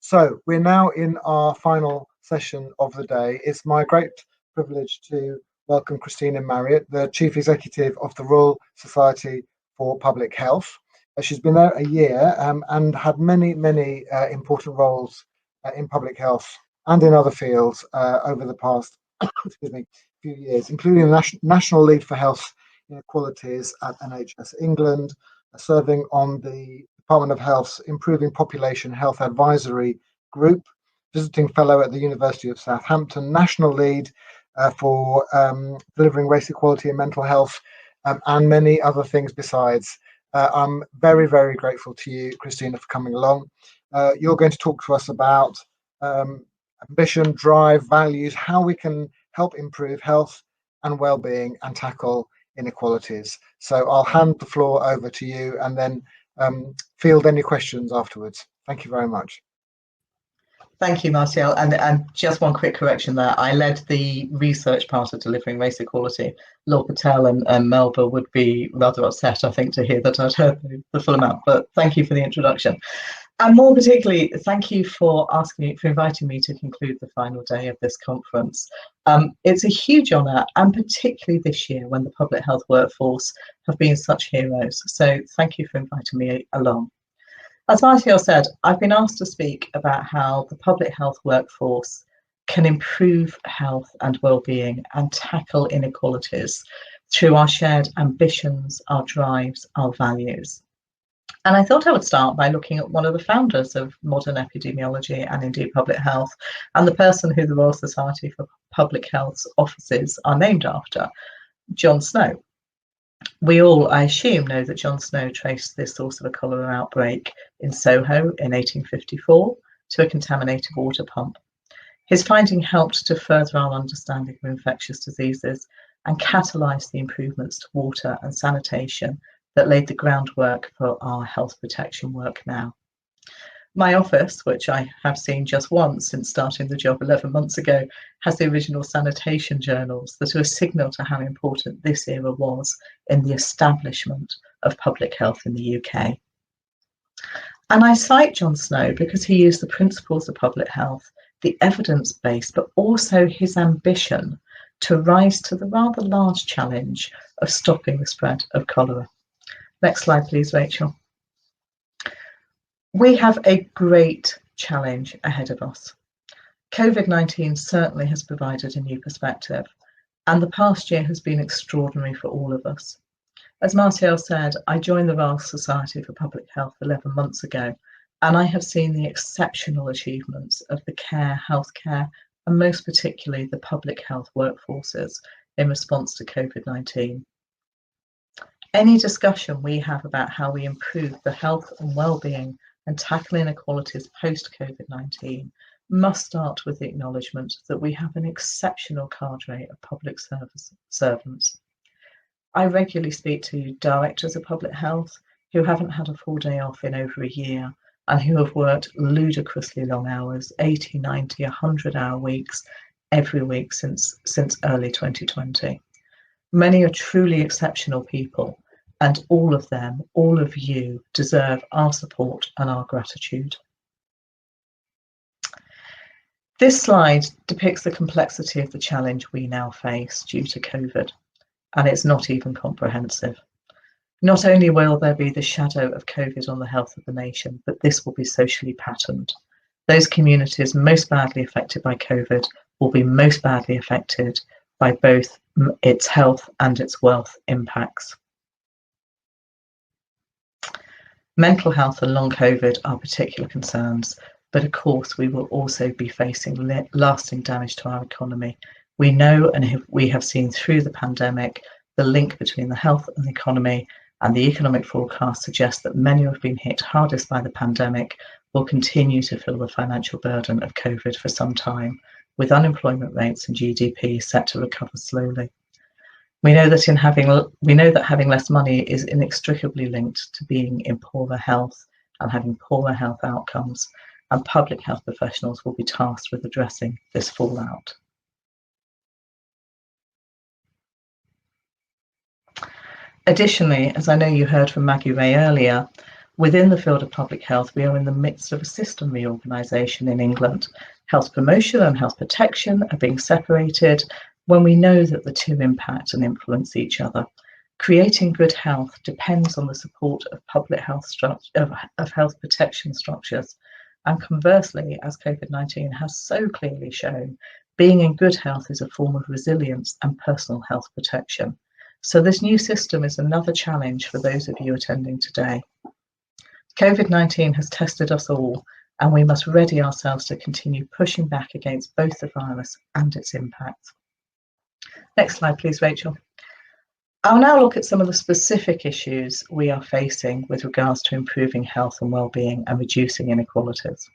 So we're now in our final session of the day. It's my great privilege to welcome Christina Marriott, the Chief Executive of the Royal Society for Public Health. She's been there a year and had many important roles in public health and in other fields over the past few years, including the National Lead for Health Inequalities at NHS England, serving on the Department of Health's Improving Population Health Advisory Group, visiting fellow at the University of Southampton, national lead for delivering race equality and mental health, and many other things besides. I'm very grateful to you, Christina, for coming along. You're going to talk to us about ambition, drive, values, how we can help improve health and well-being and tackle inequalities. So I'll hand the floor over to you and then field any questions afterwards. Thank you very much. Thank you, Martial. And just one quick correction there. I led the research part of delivering race equality. Lord Patel and Melba would be rather upset, I think, to hear that I'd heard the full amount. But thank you for the introduction. And more particularly, thank you for inviting me to conclude the final day of this conference. It's a huge honour, and particularly this year when the public health workforce have been such heroes. So thank you for inviting me along. As Martial said, I've been asked to speak about how the public health workforce can improve health and well-being and tackle inequalities through our shared ambitions, our drives, our values. And I thought I would start by looking at one of the founders of modern epidemiology and indeed public health, and the person who the Royal Society for Public Health's offices are named after, John Snow. We all, I assume, know that John Snow traced this source of a cholera outbreak in Soho in 1854 to a contaminated water pump. His finding helped to further our understanding of infectious diseases and catalysed the improvements to water and sanitation that laid the groundwork for our health protection work now. My office, which I have seen just once since starting the job 11 months ago, has the original sanitation journals that are a signal to how important this era was in the establishment of public health in the UK. And I cite John Snow because he used the principles of public health, the evidence base, but also his ambition to rise to the rather large challenge of stopping the spread of cholera. Next slide, please, Rachel. We have a great challenge ahead of us. COVID-19 certainly has provided a new perspective, and the past year has been extraordinary for all of us. As Martial said, I joined the Royal Society for Public Health 11 months ago, and I have seen the exceptional achievements of the care, healthcare, and most particularly the public health workforces in response to COVID-19. Any discussion we have about how we improve the health and well-being and tackle inequalities post-COVID-19 must start with the acknowledgement that we have an exceptional cadre of public servants. I regularly speak to directors of public health who haven't had a full day off in over a year and who have worked ludicrously long hours, 80, 90, 100-hour weeks every week since early 2020. Many are truly exceptional people, and all of them, all of you, deserve our support and our gratitude. This slide depicts the complexity of the challenge we now face due to COVID, and it's not even comprehensive. Not only will there be the shadow of COVID on the health of the nation, but this will be socially patterned. Those communities most badly affected by COVID will be most badly affected by both its health and its wealth impacts. Mental health and long COVID are particular concerns, but of course we will also be facing lasting damage to our economy. We know and we have seen through the pandemic the link between the health and the economy, and the economic forecast suggests that many who have been hit hardest by the pandemic will continue to feel the financial burden of COVID for some time, with unemployment rates and GDP set to recover slowly. We know that having less money is inextricably linked to being in poorer health and having poorer health outcomes, and public health professionals will be tasked with addressing this fallout. Additionally, as I know you heard from Maggie Ray earlier, Within the field of public health, we are in the midst of a system reorganisation in England. Health promotion and health protection are being separated when we know that the two impact and influence each other. Creating good health depends on the support of public health of health protection structures. And conversely, as COVID-19 has so clearly shown, being in good health is a form of resilience and personal health protection. So this new system is another challenge for those of you attending today. COVID-19 has tested us all, and we must ready ourselves to continue pushing back against both the virus and its impacts. Next slide, please, Rachel. I'll now look at some of the specific issues we are facing with regards to improving health and well-being and reducing inequalities.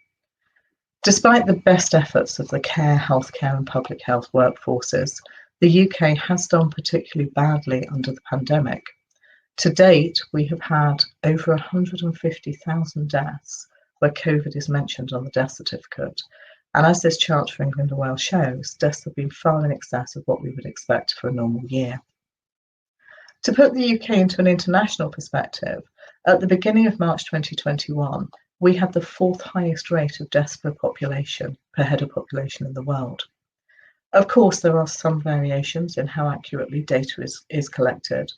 Despite the best efforts of the care, healthcare and public health workforces, the UK has done particularly badly under the pandemic. To date, we have had over 150,000 deaths where COVID is mentioned on the death certificate. And as this chart for England and Wales shows, deaths have been far in excess of what we would expect for a normal year. To put the UK into an international perspective, at the beginning of March 2021, we had the fourth highest rate of deaths per head of population in the world. Of course, there are some variations in how accurately data is collected,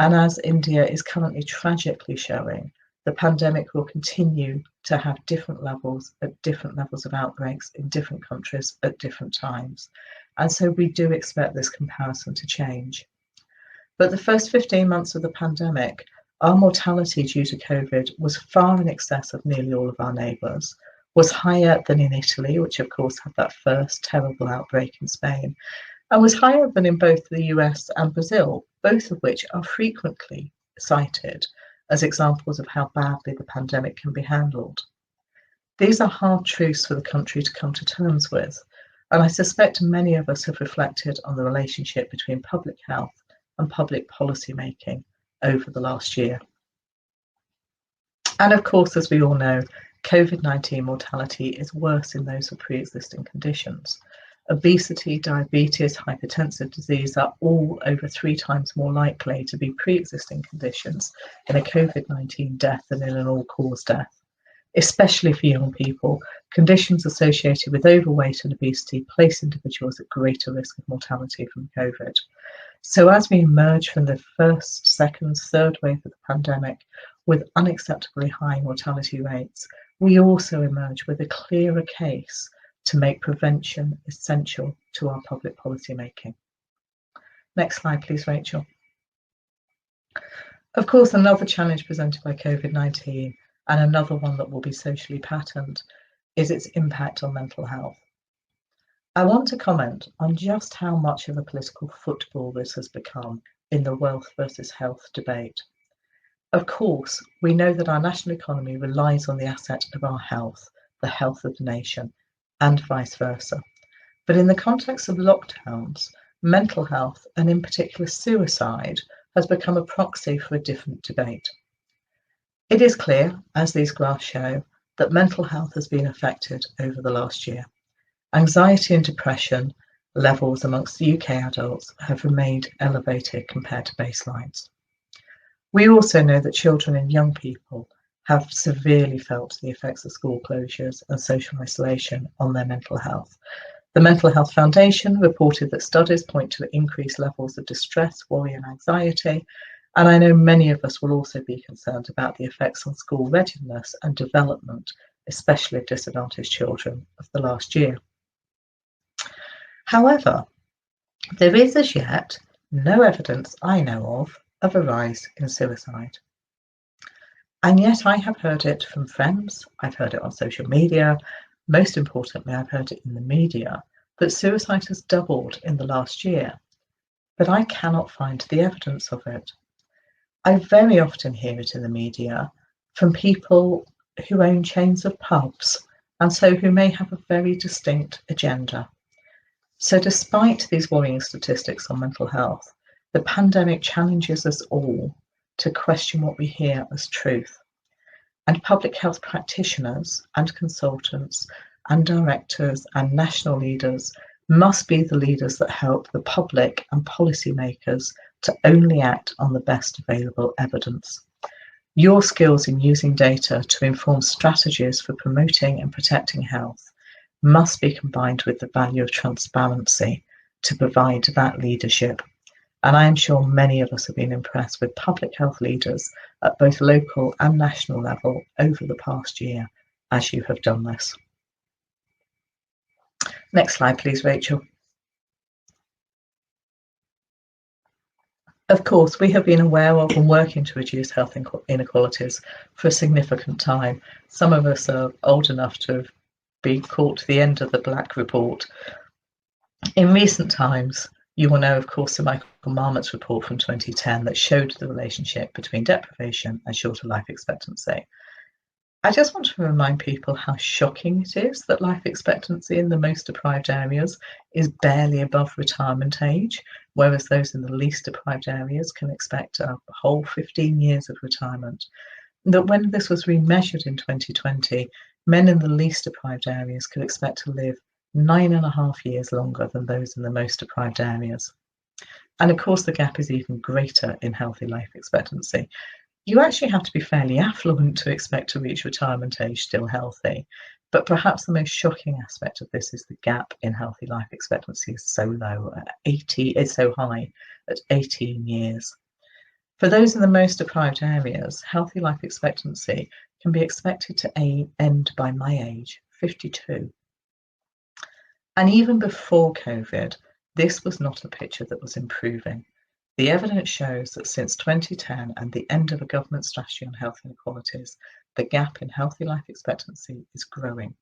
and as India is currently tragically showing, the pandemic will continue to have different levels of outbreaks in different countries at different times. And so we do expect this comparison to change. But the first 15 months of the pandemic, our mortality due to COVID was far in excess of nearly all of our neighbours, was higher than in Italy, which of course had that first terrible outbreak in Spain, and was higher than in both the US and Brazil, both of which are frequently cited as examples of how badly the pandemic can be handled. These are hard truths for the country to come to terms with, and I suspect many of us have reflected on the relationship between public health and public policy making over the last year. And of course, as we all know, COVID-19 mortality is worse in those with pre-existing conditions. Obesity, diabetes, hypertensive disease are all over 3 times more likely to be pre-existing conditions in a COVID-19 death than in an all-cause death. Especially for young people, conditions associated with overweight and obesity place individuals at greater risk of mortality from COVID. So as we emerge from the first, second, third wave of the pandemic with unacceptably high mortality rates, we also emerge with a clearer case to make prevention essential to our public policy making. Next slide, please, Rachel. Of course, another challenge presented by COVID-19, and another one that will be socially patterned, is its impact on mental health. I want to comment on just how much of a political football this has become in the wealth versus health debate. Of course, we know that our national economy relies on the asset of our health, the health of the nation, and vice versa. But in the context of lockdowns, mental health, and in particular suicide, has become a proxy for a different debate. It is clear, as these graphs show, that mental health has been affected over the last year. Anxiety and depression levels amongst the UK adults have remained elevated compared to baselines. We also know that children and young people have severely felt the effects of school closures and social isolation on their mental health. The Mental Health Foundation reported that studies point to increased levels of distress, worry and anxiety, and I know many of us will also be concerned about the effects on school readiness and development, especially of disadvantaged children, of the last year. However, there is as yet no evidence I know of a rise in suicide. And yet I have heard it from friends, I've heard it on social media, most importantly, I've heard it in the media, that suicide has doubled in the last year, but I cannot find the evidence of it. I very often hear it in the media from people who own chains of pubs, and so who may have a very distinct agenda. So despite these worrying statistics on mental health, the pandemic challenges us all to question what we hear as truth. And public health practitioners and consultants and directors and national leaders must be the leaders that help the public and policymakers to only act on the best available evidence. Your skills in using data to inform strategies for promoting and protecting health must be combined with the value of transparency to provide that leadership. And I am sure many of us have been impressed with public health leaders at both local and national level over the past year as you have done this. Next slide, please, Rachel. Of course, we have been aware of and working to reduce health inequalities for a significant time. Some of us are old enough to have been caught to the end of the Black Report. In recent times, you will know, of course, the Michael Marmott's report from 2010 that showed the relationship between deprivation and shorter life expectancy. I just want to remind people how shocking it is that life expectancy in the most deprived areas is barely above retirement age, whereas those in the least deprived areas can expect a whole 15 years of retirement. That when this was remeasured in 2020, men in the least deprived areas could expect to live 9.5 years longer than those in the most deprived areas. And of course, the gap is even greater in healthy life expectancy. You actually have to be fairly affluent to expect to reach retirement age still healthy. But perhaps the most shocking aspect of this is the gap in healthy life expectancy is so low, is so high at 18 years. For those in the most deprived areas, healthy life expectancy can be expected to end by my age, 52. And even before COVID, this was not a picture that was improving. The evidence shows that since 2010 and the end of a government strategy on health inequalities, the gap in healthy life expectancy is growing.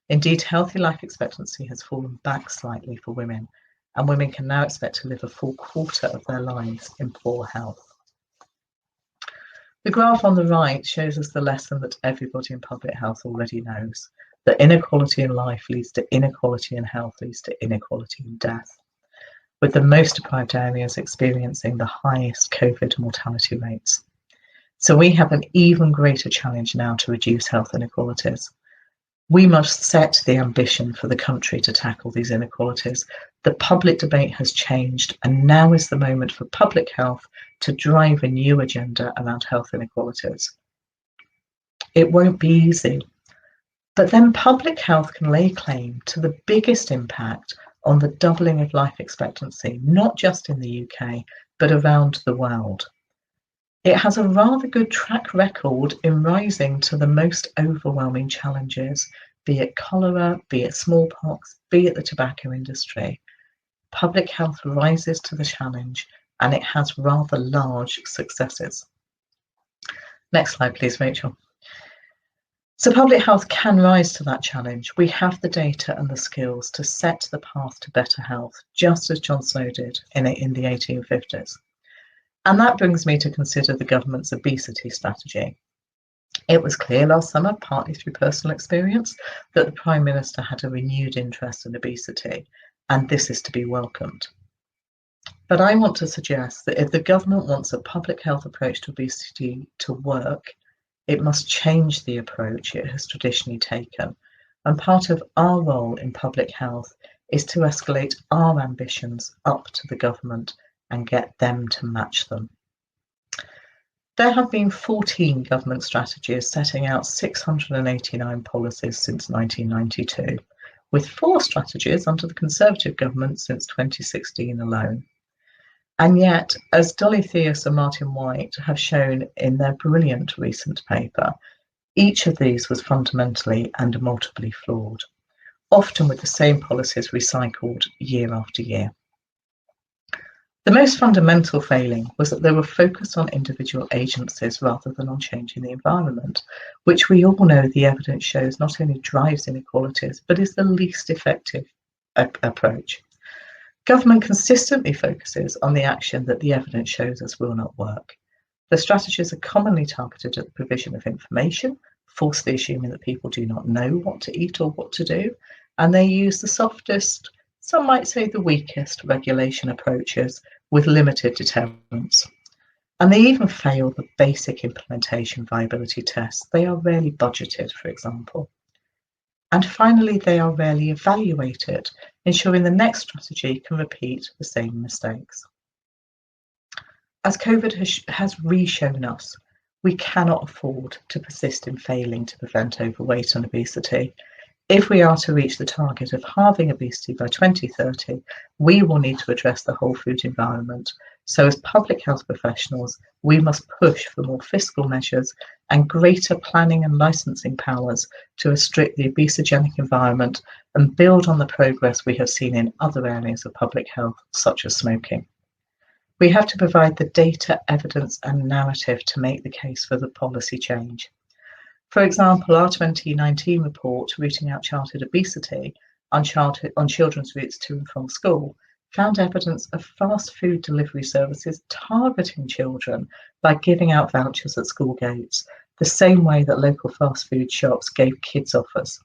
Indeed, healthy life expectancy has fallen back slightly for women, and women can now expect to live a full quarter of their lives in poor health. The graph on the right shows us the lesson that everybody in public health already knows, that inequality in life leads to inequality in health, leads to inequality in death, with the most deprived areas experiencing the highest COVID mortality rates. So we have an even greater challenge now to reduce health inequalities. We must set the ambition for the country to tackle these inequalities. The public debate has changed, and now is the moment for public health to drive a new agenda around health inequalities. It won't be easy, but then public health can lay claim to the biggest impact on the doubling of life expectancy, not just in the UK, but around the world. It has a rather good track record in rising to the most overwhelming challenges, be it cholera, be it smallpox, be it the tobacco industry. Public health rises to the challenge, and it has rather large successes. Next slide, please, Rachel. So public health can rise to that challenge. We have the data and the skills to set the path to better health, just as John Snow did in the 1850s. And that brings me to consider the government's obesity strategy. It was clear last summer, partly through personal experience, that the Prime Minister had a renewed interest in obesity, and this is to be welcomed. But I want to suggest that if the government wants a public health approach to obesity to work, it must change the approach it has traditionally taken. And part of our role in public health is to escalate our ambitions up to the government and get them to match them. There have been 14 government strategies setting out 689 policies since 1992, with 4 strategies under the Conservative government since 2016 alone. And yet, as Dolly Theus and Martin White have shown in their brilliant recent paper, each of these was fundamentally and multiply flawed, often with the same policies recycled year after year. The most fundamental failing was that they were focused on individual agencies rather than on changing the environment, which we all know the evidence shows not only drives inequalities, but is the least effective approach. Government consistently focuses on the action that the evidence shows us will not work. The strategies are commonly targeted at the provision of information, falsely assuming that people do not know what to eat or what to do, and they use the softest, some might say the weakest regulation approaches with limited deterrence. And they even fail the basic implementation viability tests. They are rarely budgeted, for example. And finally, they are rarely evaluated, ensuring the next strategy can repeat the same mistakes. As COVID has re-shown us, We cannot afford to persist in failing to prevent overweight and obesity. If we are to reach the target of halving obesity by 2030, we will need to address the whole food environment. So as public health professionals, we must push for more fiscal measures and greater planning and licensing powers to restrict the obesogenic environment and build on the progress we have seen in other areas of public health, such as smoking. We have to provide the data, evidence and narrative to make the case for the policy change. For example, our 2019 report, Rooting Out Childhood Obesity on Children's Routes to and from School, found evidence of fast food delivery services targeting children by giving out vouchers at school gates, the same way that local fast food shops gave kids offers.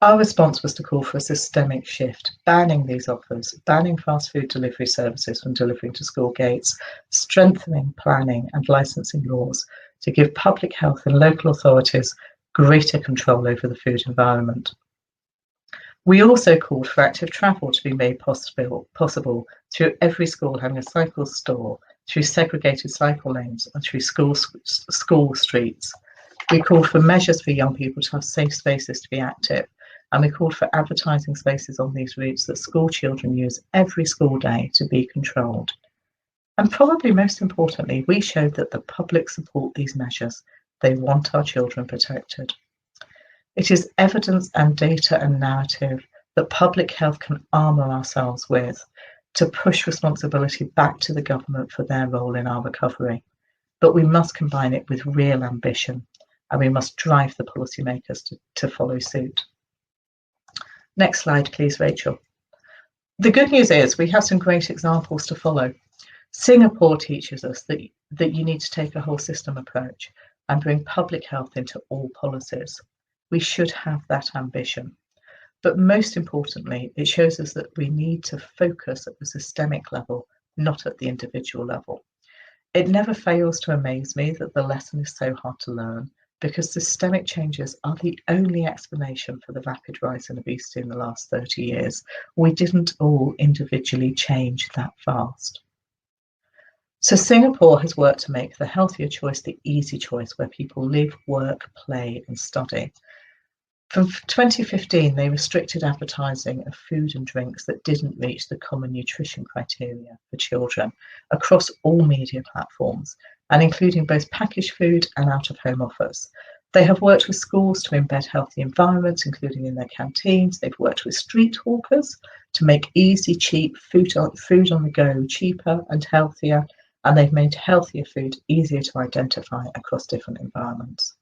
Our response was to call for a systemic shift, banning these offers, banning fast food delivery services from delivering to school gates, strengthening planning and licensing laws to give public health and local authorities greater control over the food environment. We also called for active travel to be made possible through every school having a cycle store, through segregated cycle lanes and through school streets. We called for measures for young people to have safe spaces to be active, and we called for advertising spaces on these routes that school children use every school day to be controlled. And probably most importantly, we showed that the public support these measures. They want our children protected. It is evidence and data and narrative that public health can armour ourselves with to push responsibility back to the government for their role in our recovery. But we must combine it with real ambition, and we must drive the policymakers to follow suit. Next slide, please, Rachel. The good news is we have some great examples to follow. Singapore teaches us that you need to take a whole system approach and bring public health into all policies. We should have that ambition. But most importantly, it shows us that we need to focus at the systemic level, not at the individual level. It never fails to amaze me that the lesson is so hard to learn, because systemic changes are the only explanation for the rapid rise in obesity in the last 30 years. We didn't all individually change that fast. So Singapore has worked to make the healthier choice the easy choice, where people live, work, play and study. From 2015, they restricted advertising of food and drinks that didn't reach the common nutrition criteria for children across all media platforms, and including both packaged food and out-of-home offers. They have worked with schools to embed healthy environments, including in their canteens. They've worked with street hawkers to make easy, cheap food on the go cheaper and healthier, and they've made healthier food easier to identify across different environments.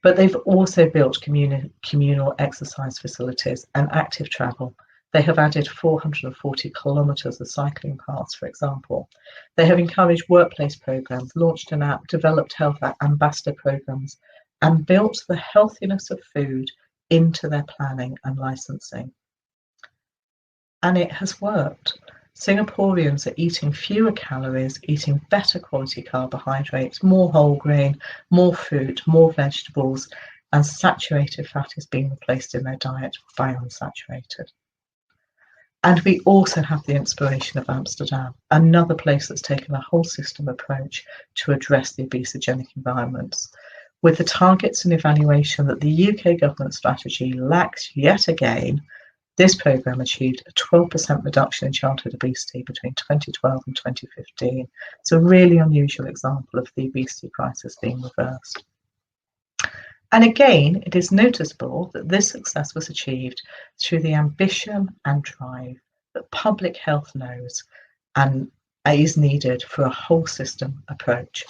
But they've also built communal exercise facilities and active travel. They have added 440 kilometres of cycling paths, for example. They have encouraged workplace programmes, launched an app, developed health ambassador programmes, and built the healthiness of food into their planning and licensing. And it has worked. Singaporeans are eating fewer calories, eating better quality carbohydrates, more whole grain, more fruit, more vegetables, and saturated fat is being replaced in their diet by unsaturated. And we also have the inspiration of Amsterdam, another place that's taken a whole system approach to address the obesogenic environments. With the targets and evaluation that the UK government strategy lacks yet again, this programme achieved a 12% reduction in childhood obesity between 2012 and 2015. It's a really unusual example of the obesity crisis being reversed. And again, it is noticeable that this success was achieved through the ambition and drive that public health knows and is needed for a whole system approach.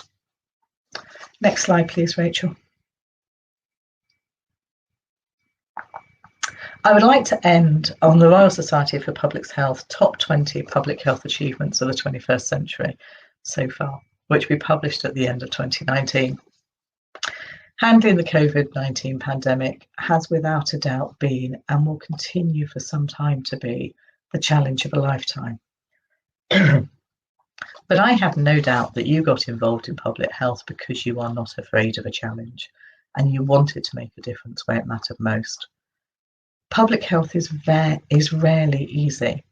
Next slide, please, Rachel. I would like to end on the Royal Society for Public Health Top 20 Public Health Achievements of the 21st Century so far, which we published at the end of 2019. Handling the COVID-19 pandemic has without a doubt been, and will continue for some time to be, the challenge of a lifetime. But I have no doubt that you got involved in public health because you are not afraid of a challenge and you wanted to make a difference where it mattered most. Public health is rarely easy.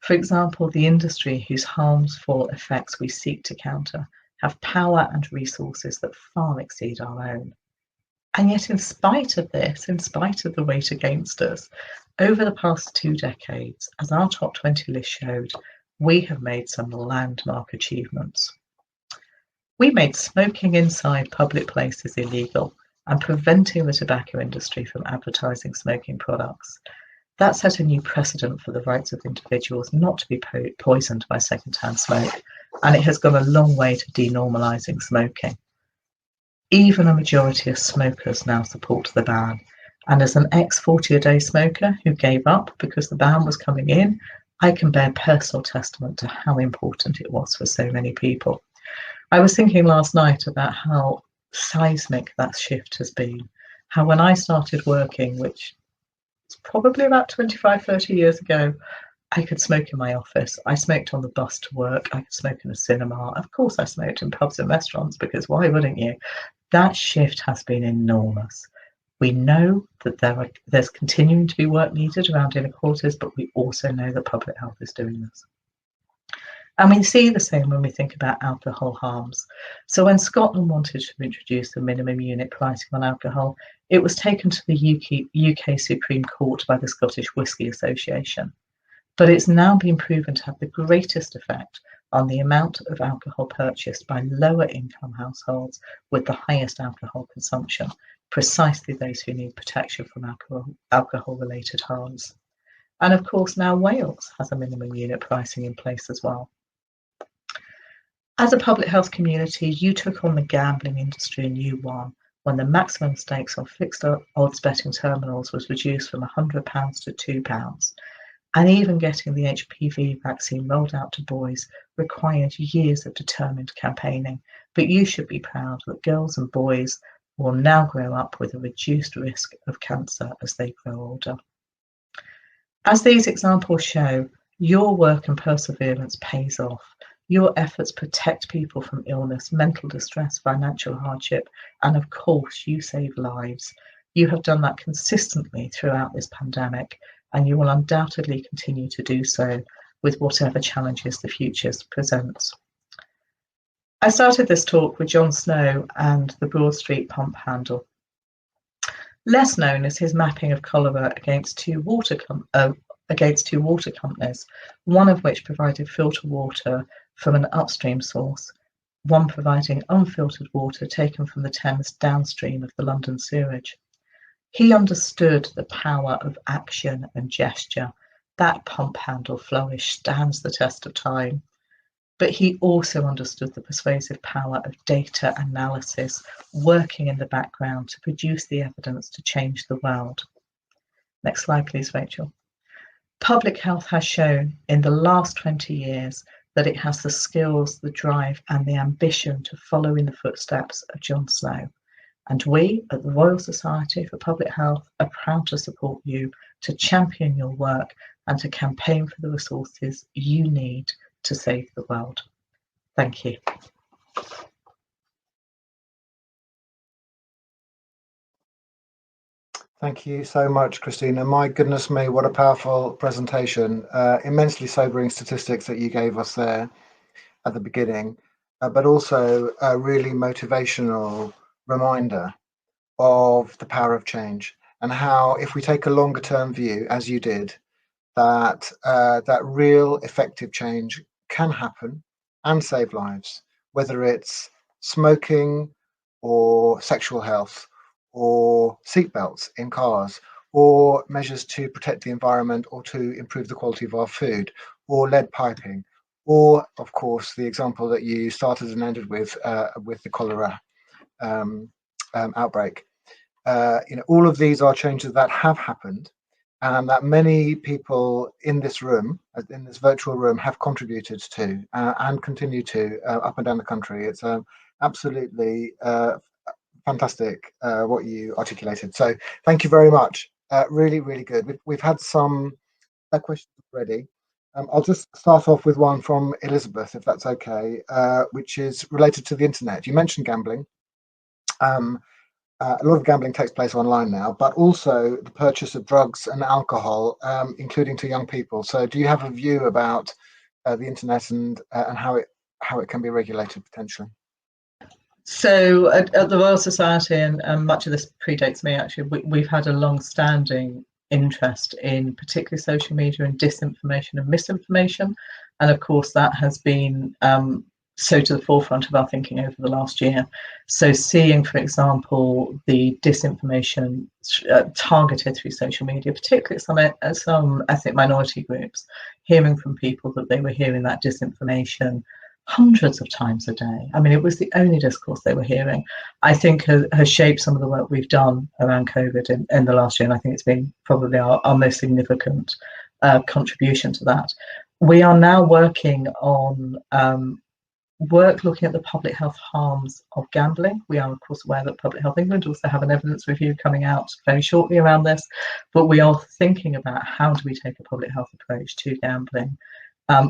For example, the industry whose harmful effects we seek to counter have power and resources that far exceed our own. And yet, in spite of this, in spite of the weight against us, over the past 2 decades, as our top 20 list showed, we have made some landmark achievements. We made smoking inside public places illegal and preventing the tobacco industry from advertising smoking products. That set a new precedent for the rights of individuals not to be poisoned by second-hand smoke, and it has gone a long way to denormalising smoking. Even a majority of smokers now support the ban, and as an ex-40-a-day smoker who gave up because the ban was coming in, I can bear personal testament to how important it was for so many people. I was thinking last night about how seismic that shift has been, how when I started working, which is probably about 25, 30 years ago, I could smoke in my office. I smoked on the bus to work. I could smoke in a cinema. Of course, I smoked in pubs and restaurants, because why wouldn't you? That shift has been enormous. We know that there's continuing to be work needed around inequalities, but we also know that public health is doing this. And we see the same when we think about alcohol harms. So when Scotland wanted to introduce the minimum unit pricing on alcohol, it was taken to the UK Supreme Court by the Scottish Whisky Association. But it's now been proven to have the greatest effect on the amount of alcohol purchased by lower income households with the highest alcohol consumption, precisely those who need protection from alcohol-related harms. And of course, now Wales has a minimum unit pricing in place as well. As a public health community, you took on the gambling industry and you won when the maximum stakes on fixed odds betting terminals was reduced from £100 to £2. And even getting the HPV vaccine rolled out to boys required years of determined campaigning. But you should be proud that girls and boys will now grow up with a reduced risk of cancer as they grow older. As these examples show, your work and perseverance pays off. Your efforts protect people from illness, mental distress, financial hardship, and of course, you save lives. You have done that consistently throughout this pandemic, and you will undoubtedly continue to do so with whatever challenges the future presents. I started this talk with John Snow and the Broad Street pump handle. Less known is his mapping of cholera against two water companies, one of which provided filtered water from an upstream source, one providing unfiltered water taken from the Thames downstream of the London sewage. He understood the power of action and gesture. That pump handle flourish stands the test of time. But he also understood the persuasive power of data analysis, working in the background to produce the evidence to change the world. Next slide, please, Rachel. Public health has shown in the last 20 years that it has the skills, the drive, and the ambition to follow in the footsteps of John Snow. And we at the Royal Society for Public Health are proud to support you, to champion your work, and to campaign for the resources you need to save the world. Thank you. Thank you so much, Christina. My goodness me, what a powerful presentation. Immensely sobering statistics that you gave us there at the beginning, but also a really motivational reminder of the power of change and how, if we take a longer term view, as you did, that that real effective change can happen and save lives, whether it's smoking or sexual health or seatbelts in cars, or measures to protect the environment or to improve the quality of our food, or lead piping, or of course the example that you started and ended with the cholera outbreak. All of these are changes that have happened, and that many people in this room, in this virtual room, have contributed to and continue to up and down the country. It's absolutely fantastic what you articulated. So thank you very much. Really, really good. We've had some questions already. I'll just start off with one from Elizabeth, if that's okay, which is related to the internet. You mentioned gambling. A lot of gambling takes place online now, but also the purchase of drugs and alcohol, including to young people. So do you have a view about the internet and how it can be regulated potentially? So at the Royal Society, and much of this predates me actually, we've had a long-standing interest in particularly social media and disinformation and misinformation. And of course, that has been so to the forefront of our thinking over the last year. So seeing, for example, the disinformation targeted through social media, particularly some ethnic minority groups, hearing from people that they were hearing that disinformation hundreds of times a day. I mean, it was the only discourse they were hearing. I think has shaped some of the work we've done around COVID in the last year, and I think it's been probably our most significant contribution to that. We are now working on looking at the public health harms of gambling. We are, of course, aware that Public Health England also have an evidence review coming out very shortly around this, but we are thinking about how do we take a public health approach to gambling.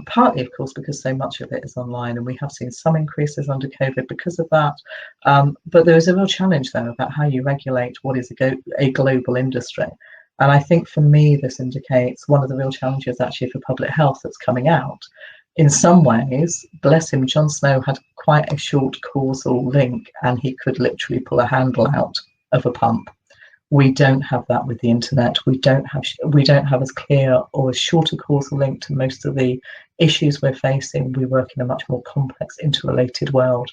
Partly, of course, because so much of it is online, and we have seen some increases under COVID because of that. But there is a real challenge there about how you regulate what is a global industry. And I think for me, this indicates one of the real challenges actually for public health that's coming out. In some ways, bless him, Jon Snow had quite a short causal link, and he could literally pull a handle out of a pump. We don't have that with the internet. We don't have as clear or as short a causal link to most of the issues we're facing. We work in a much more complex, interrelated world,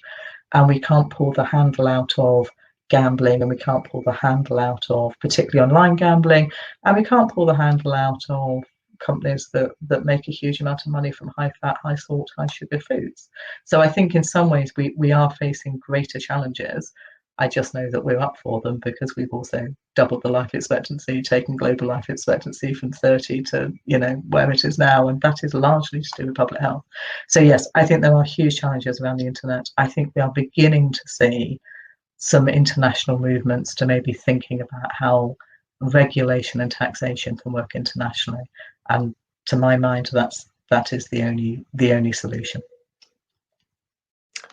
and we can't pull the handle out of gambling, and we can't pull the handle out of particularly online gambling, and we can't pull the handle out of companies that make a huge amount of money from high fat, high salt, high sugar foods. So I think in some ways we are facing greater challenges. I just know that we're up for them because we've also doubled the life expectancy, taken global life expectancy from 30 to, where it is now. And that is largely to do with public health. So yes, I think there are huge challenges around the internet. I think we are beginning to see some international movements to maybe thinking about how regulation and taxation can work internationally. And to my mind, that is the only solution.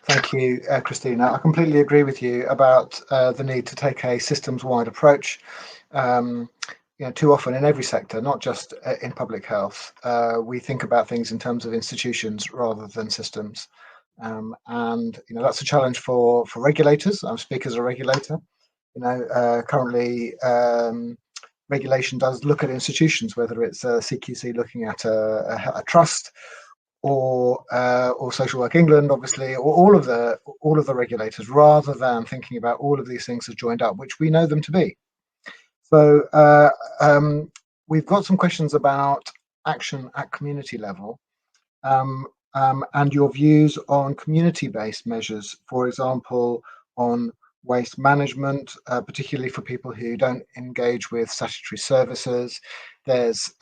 Thank you, Christina. I completely agree with you about the need to take a systems-wide approach. Too often in every sector, not just in public health, we think about things in terms of institutions rather than systems. And that's a challenge for regulators. I speak as a regulator. Currently, regulation does look at institutions, whether it's CQC looking at a trust, or Social Work England, obviously, or all of the regulators, rather than thinking about all of these things as joined up, which we know them to be. So we've got some questions about action at community level, and your views on community-based measures, for example, on waste management, particularly for people who don't engage with statutory services. There's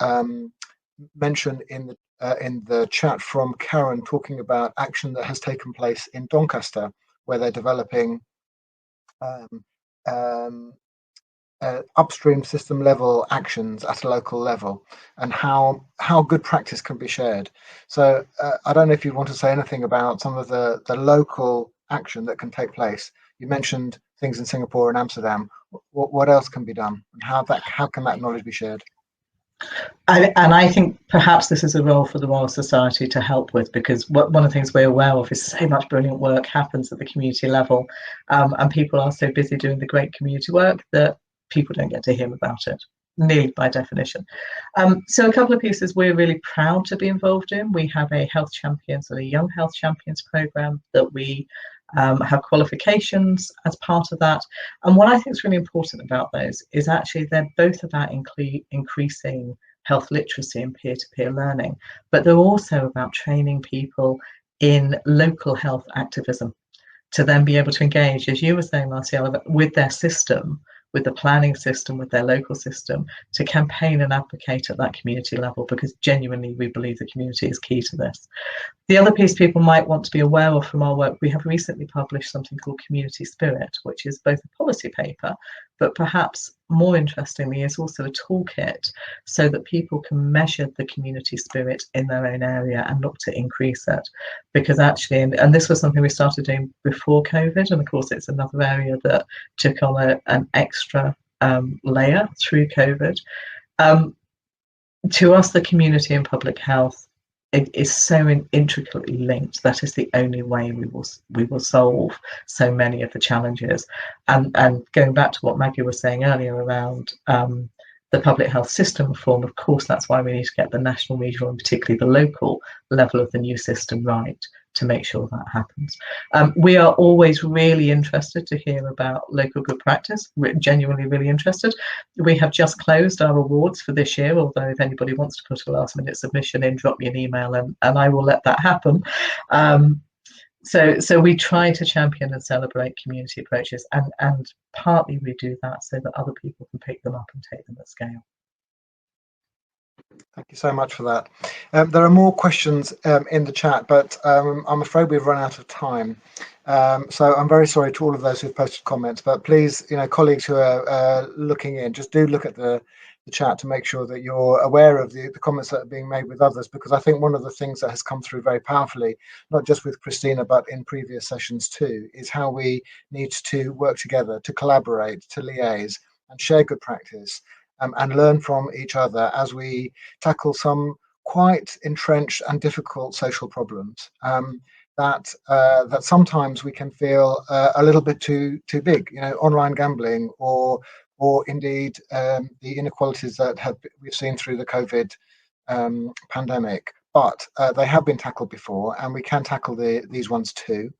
mention in the chat from Karen talking about action that has taken place in Doncaster, where they're developing upstream system level actions at a local level, and how good practice can be shared. So I don't know if you want to say anything about some of the local action that can take place. You mentioned things in Singapore and Amsterdam. What else can be done, and how can that knowledge be shared? And I think perhaps this is a role for the Royal Society to help with, because one of the things we're aware of is so much brilliant work happens at the community level, and people are so busy doing the great community work that people don't get to hear about it, nearly by definition. So a couple of pieces we're really proud to be involved in. We have a Health Champions and a Young Health Champions program that we have qualifications as part of that. And what I think is really important about those is actually they're both about increasing health literacy and peer-to-peer learning, but they're also about training people in local health activism to then be able to engage, as you were saying, Marciala, with their system, with the planning system, with their local system, to campaign and advocate at that community level, because genuinely we believe the community is key to this. The other piece people might want to be aware of from our work, we have recently published something called Community Spirit, which is both a policy paper, but perhaps more interestingly is also a toolkit so that people can measure the community spirit in their own area and look to increase it. Because actually, and this was something we started doing before COVID, and of course it's another area that took on an extra layer through COVID. To us, the community and public health it is so intricately linked. That is the only way we will solve so many of the challenges. And going back to what Maggie was saying earlier around the public health system reform, of course, that's why we need to get the national, regional, and particularly the local level of the new system right to make sure that happens. We are always really interested to hear about local good practice, genuinely really interested. We have just closed our awards for this year, although if anybody wants to put a last minute submission in, drop me an email and I will let that happen. So we try to champion and celebrate community approaches, and partly we do that so that other people can pick them up and take them at scale. Thank you so much for that. There are more questions in the chat, but I'm afraid we've run out of time. So I'm very sorry to all of those who've posted comments, but please, colleagues who are looking in, just do look at the chat to make sure that you're aware of the comments that are being made with others, because I think one of the things that has come through very powerfully, not just with Christina, but in previous sessions too, is how we need to work together, to collaborate, to liaise and share good practice. And learn from each other as we tackle some quite entrenched and difficult social problems that sometimes we can feel a little bit too big. Online gambling, or indeed the inequalities that we've seen through the COVID pandemic. But they have been tackled before, and we can tackle these ones too.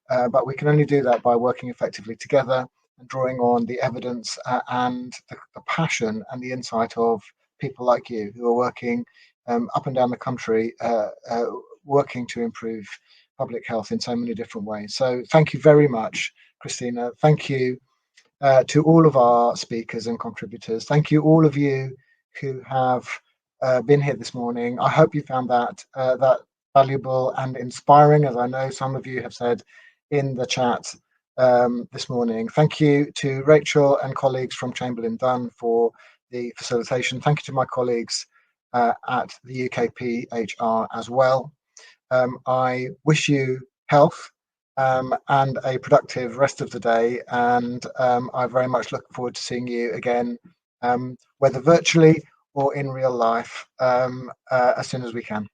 But we can only do that by working effectively together, and drawing on the evidence and the passion and the insight of people like you who are working up and down the country, working to improve public health in so many different ways. So thank you very much, Christina. Thank you to all of our speakers and contributors. Thank you, all of you who have been here this morning. I hope you found that valuable and inspiring, as I know some of you have said in the chat this morning. Thank you to Rachel and colleagues from Chamberlain Dunn for the facilitation. Thank you to my colleagues at the UKPHR as well. I wish you health and a productive rest of the day, and I very much look forward to seeing you again, whether virtually or in real life, as soon as we can.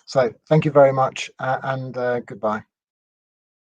So thank you very much, and goodbye.